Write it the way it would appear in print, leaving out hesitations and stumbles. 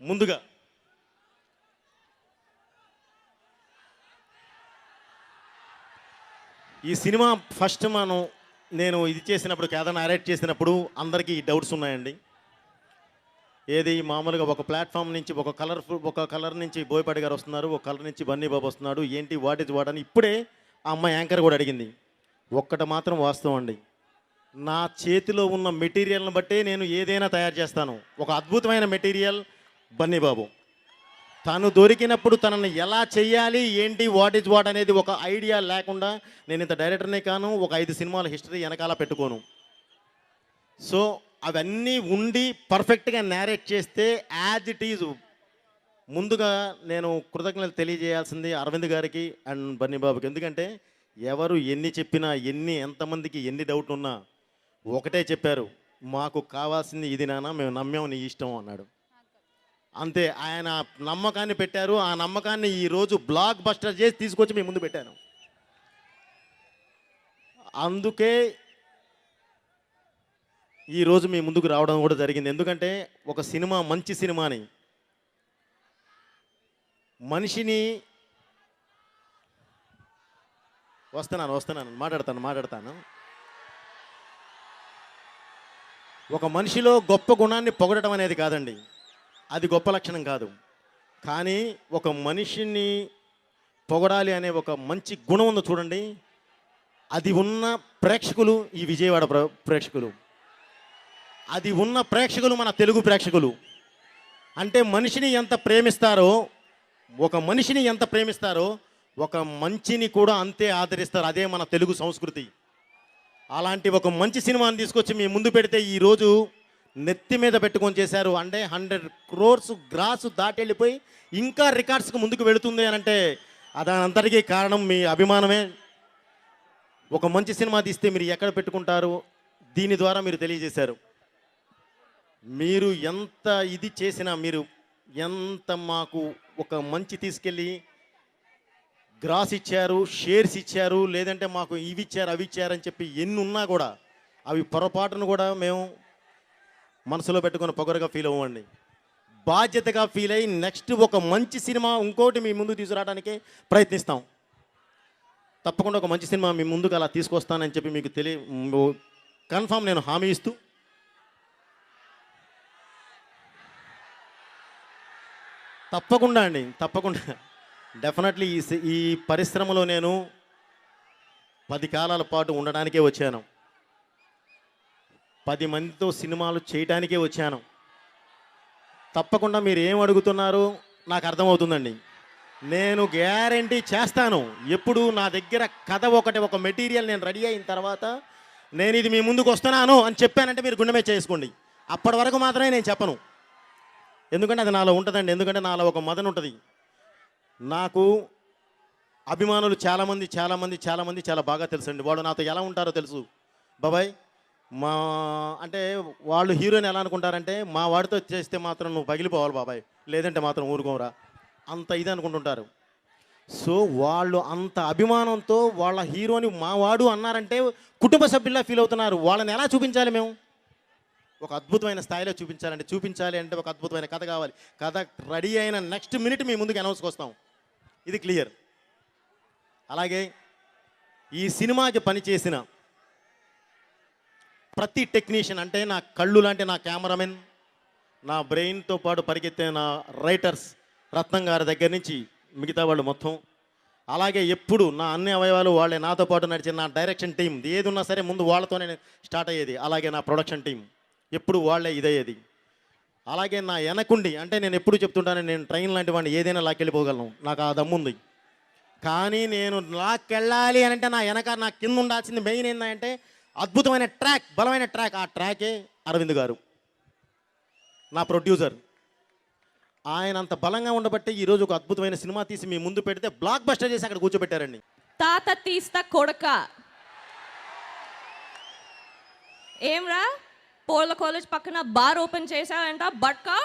ముందుగా ఈ cinema first నేను ఇది చేసినప్పుడు కేదార్ నారేట్ చేసినప్పుడు అందరికీ డౌట్స్ ఉన్నాయండి. ఏది మామూలుగా ఒక ప్లాట్ఫామ్ నుంచి ఒక కలర్ నుంచి బోయపాటి గారు వస్తున్నారు, ఒక కలర్ నుంచి బన్నీ బాబు వస్తున్నాడు, ఏంటి వాట్ ఇస్ వాట్ అని ఇప్పుడే ఆ అమ్మాయి యాంకర్ కూడా అడిగింది. ఒక్కటి మాత్రం వాస్తవం అండి, నా చేతిలో ఉన్న మెటీరియల్ని బట్టే నేను ఏదైనా తయారు చేస్తాను. ఒక అద్భుతమైన మెటీరియల్ బన్నీ బాబు. తను దొరికినప్పుడు తనని ఎలా చెయ్యాలి, ఏంటి వాట్ ఈజ్ వాట్ అనేది ఒక ఐడియా లేకుండా నేను ఇంత డైరెక్టర్నే కాను, ఒక 5 సినిమాల హిస్టరీ వెనకాల పెట్టుకోను. సో అవన్నీ ఉండి పర్ఫెక్ట్గా నేరేట్ చేస్తే యాజ్ ఇట్ ఈజ్. ముందుగా నేను కృతజ్ఞతలు తెలియజేయాల్సింది అరవింద్ గారికి అండ్ బన్నీ బాబుకి. ఎందుకంటే ఎవరు ఎన్ని చెప్పినా, ఎంతమందికి ఎన్ని డౌట్లు ఉన్నా ఒకటే చెప్పారు, మాకు కావాల్సింది ఇది నాన్న, మేము నమ్మాము, నీ ఇష్టం అన్నాడు. అంతే, ఆయన నమ్మకాన్ని పెట్టారు. ఆ నమ్మకాన్ని ఈరోజు బ్లాక్ బస్టర్ చేసి తీసుకొచ్చి మీ ముందు పెట్టాను. అందుకే ఈరోజు మీ ముందుకు రావడం కూడా జరిగింది. ఎందుకంటే ఒక సినిమా, మంచి సినిమాని, మనిషిని వస్తున్నాను మాట్లాడతాను. ఒక మనిషిలో గొప్ప గుణాన్ని పొగడటం అనేది కాదండి, అది గొప్ప లక్షణం కాదు. కానీ ఒక మనిషిని పొగడాలి అనే ఒక మంచి గుణం ఉందో చూడండి, అది ఉన్న ప్రేక్షకులు ఈ విజయవాడ ప్రేక్షకులు, అది ఉన్న ప్రేక్షకులు మన తెలుగు ప్రేక్షకులు. అంటే మనిషిని ఎంత ప్రేమిస్తారో, ఒక మనిషిని ఎంత ప్రేమిస్తారో ఒక మంచిని కూడా అంతే ఆదరిస్తారు. అదే మన తెలుగు సంస్కృతి. అలాంటి ఒక మంచి సినిమాని తీసుకొచ్చి మీ ముందు పెడితే ఈరోజు నెత్తి మీద పెట్టుకొని చేశారు. అంటే 100 crores గ్రాసు దాటి వెళ్ళిపోయి ఇంకా రికార్డ్స్కి ముందుకు వెళుతుంది అని అంటే దానంతటికీ కారణం మీ అభిమానమే. ఒక మంచి సినిమా తీస్తే మీరు ఎక్కడ పెట్టుకుంటారు, దీని ద్వారా మీరు తెలియజేశారు. మీరు ఎంత ఇది చేసినా, మీరు ఎంత మాకు ఒక మంచి తీసుకెళ్ళి గ్రాస్ ఇచ్చారు, షేర్స్ ఇచ్చారు, లేదంటే మాకు ఇవి ఇచ్చారు అవి ఇచ్చారని చెప్పి ఎన్ని ఉన్నా కూడా అవి పొరపాటును కూడా మేము మనసులో పెట్టుకుని పొగరుగా ఫీల్ అవ్వండి. బాధ్యతగా ఫీల్ అయ్యి నెక్స్ట్ ఒక మంచి సినిమా ఇంకోటి మీ ముందు తీసుకురావడానికి ప్రయత్నిస్తాం. తప్పకుండా ఒక మంచి సినిమా మీ ముందుకు అలా తీసుకొస్తానని చెప్పి మీకు కన్ఫామ్ నేను హామీ ఇస్తూ, తప్పకుండా డెఫినెట్లీ ఈ పరిశ్రమలో నేను 10 కాలాల పాటు ఉండడానికే వచ్చాను, 10 మందితో సినిమాలు చేయడానికే వచ్చాను. తప్పకుండా మీరు ఏం అడుగుతున్నారో నాకు అర్థమవుతుందండి. నేను గ్యారంటీ చేస్తాను. ఎప్పుడు నా దగ్గర కథ ఒక మెటీరియల్ నేను రెడీ అయిన తర్వాత నేను ఇది మీ ముందుకు వస్తున్నాను అని చెప్పానంటే మీరు గుండె మీద చేసుకోండి. అప్పటి వరకు మాత్రమే నేను చెప్పను, ఎందుకంటే అది నాలో ఉంటుందండి. ఎందుకంటే నాలో ఒక మదన ఉంటుంది. నాకు అభిమానులు చాలామంది చాలా బాగా తెలుసండి. వాళ్ళు నాతో ఎలా ఉంటారో తెలుసు. బాబాయ్ అంటే వాళ్ళు హీరోని ఎలా అనుకుంటారంటే, మా వాడితో చేస్తే మాత్రం నువ్వు పగిలిపోవాలి బాబాయ్, లేదంటే మాత్రం ఊరుకోరా, అంత ఇది అనుకుంటుంటారు. సో వాళ్ళు అంత అభిమానంతో వాళ్ళ హీరోని మా వాడు అన్నారంటే కుటుంబ సభ్యుల్లా ఫీల్ అవుతున్నారు. వాళ్ళని ఎలా చూపించాలి మేము? ఒక అద్భుతమైన స్థాయిలో చూపించాలి అంటే ఒక అద్భుతమైన కథ కావాలి. కథ రెడీ అయిన నెక్స్ట్ మినిట్ మీ ముందుకు అనౌన్స్కి వస్తాం, ఇది క్లియర్. అలాగే ఈ సినిమాకి పనిచేసిన ప్రతి టెక్నీషియన్, అంటే నా కళ్ళు లాంటి నా కెమెరామెన్, నా బ్రెయిన్తో పాటు పరిగెత్తే నా రైటర్స్ రత్నం గారి దగ్గర నుంచి మిగతా వాళ్ళు మొత్తం, అలాగే ఎప్పుడు నా అన్ని అవయవాలు వాళ్ళే నాతో పాటు నడిచిన నా డైరెక్షన్ టీం, ఏది ఉన్నా సరే ముందు వాళ్ళతోనే స్టార్ట్ అయ్యేది. అలాగే నా ప్రొడక్షన్ టీం ఎప్పుడు వాళ్ళే ఇదయ్యేది. అలాగే నా వెనకుండి, అంటే నేను ఎప్పుడు చెప్తుంటాను, నేను ట్రైన్ లాంటి వాడిని ఏదైనా లాక్కెళ్ళిపోగలను, నాకు ఆ దమ్ముంది. కానీ నేను లాక్కెళ్ళాలి అని అంటే నా కింద ఉండాల్సింది మెయిన్ ఏంటంటే అద్భుతమైన ట్రాక్, బలమైన ట్రాక్. ఆ ట్రాకే అరవింద్ గారు, నా ప్రొడ్యూసర్. ఆయన అంత బలంగా ఉండబట్టే ఈరోజు ఒక అద్భుతమైన సినిమా తీసి మీ ముందు పెడితే బ్లాక్ బస్టర్ చేసి అక్కడ కూర్చోబెట్టారండి. తాత తీస్తా కొడక ఏమ్రా, పోల కాలేజ్ పక్కన బార్ ఓపెన్ చేశారంట, బట్కా